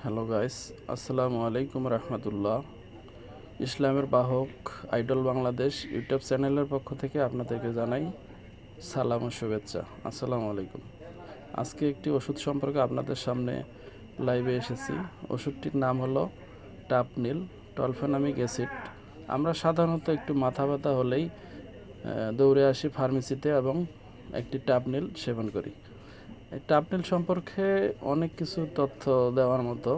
Hello guys, আসসালামু আলাইকুম রহমতুল্লাহ। ইসলামের বাহক আইডল বাংলাদেশ ইউটিউব চ্যানেলের পক্ষ থেকে আপনাদেরকে জানাই সালাম ও শুভেচ্ছা। আসসালামু আলাইকুম। আজকে একটি ওষুধ সম্পর্কে আপনাদের সামনে লাইভে এসেছি। ওষুধটির নাম হলো টাপনিল টলফেনামিক অ্যাসিড। আমরা সাধারণত একটু মাথা ব্যথা হলেই দৌড়ে আসি ফার্মেসিতে এবং একটি টাপনিল সেবন করি। এই টাপনিল সম্পর্কে অনেক কিছু তথ্য দেওয়ার মতো,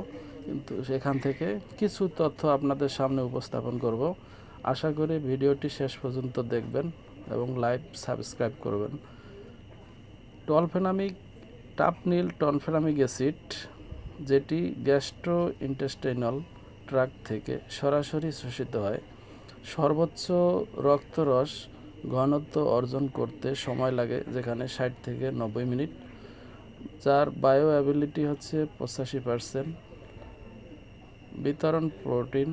কিন্তু সেখান থেকে কিছু তথ্য আপনাদের সামনে উপস্থাপন করব। আশা করি ভিডিওটি শেষ পর্যন্ত দেখবেন এবং লাইভ সাবস্ক্রাইব করবেন। টাপনিল টলফেনামিক অ্যাসিড, যেটি গ্যাস্ট্রো ইন্টেস্টাইনাল ট্র্যাক্ট থেকে সরাসরি শোষিত হয়, সর্বোচ্চ রক্তরস ঘনত্ব অর্জন করতে সময় লাগে যেখানে 60 থেকে 90 মিনিট, যার বায়ো অ্যাবিলিটি হচ্ছে 85%, বিতরণ প্রোটিন,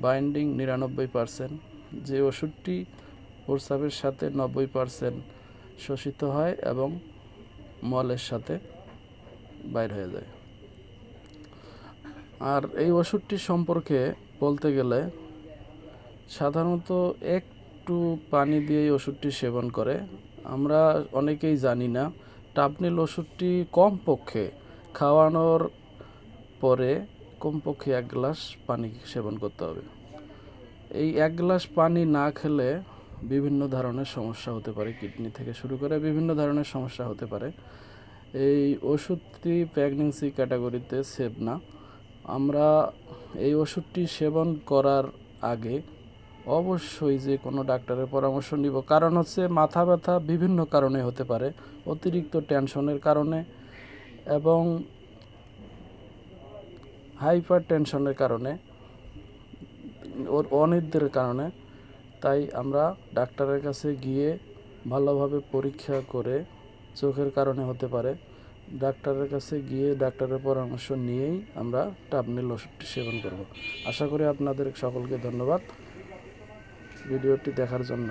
বাইন্ডিং 99%। যে ওষুধটি প্রস্রাবের সাথে 90% শোষিত হয় এবং মলের সাথে বাইর হয়ে যায়। আর এই ওষুধটি সম্পর্কে বলতে গেলে সাধারণত একটু পানি দিয়ে ওষুধটি সেবন করে। আমরা অনেকেই জানি না টাপনিল ওষুধটি কমপক্ষে খাওয়ানোর পরে কমপক্ষে 1 গ্লাস পানি সেবন করতে হবে। এই 1 গ্লাস পানি না খেলে বিভিন্ন ধরনের সমস্যা হতে পারে, কিডনি থেকে শুরু করে বিভিন্ন ধরনের সমস্যা হতে পারে। এই ওষুধটি প্রেগন্যান্সি ক্যাটাগরিতে সেভ না। আমরা এই ওষুধটি সেবন করার আগে অবশ্যই যে কোনো ডাক্তারের পরামর্শ নিব, কারণ হচ্ছে মাথা ব্যথা বিভিন্ন কারণে হতে পারে, অতিরিক্ত টেনশনের কারণে এবং হাইপার টেনশনের কারণে, ওর অনিদ্রের কারণে। তাই আমরা ডাক্তারের কাছে গিয়ে ভালোভাবে পরীক্ষা করে, চোখের কারণে হতে পারে, ডাক্তারের কাছে গিয়ে ডাক্তারের পরামর্শ নিয়েই আমরা টাপনিল ওষুধটি সেবন করব। আশা করি আপনাদের সকলকে ধন্যবাদ ভিডিওটি দেখার জন্য।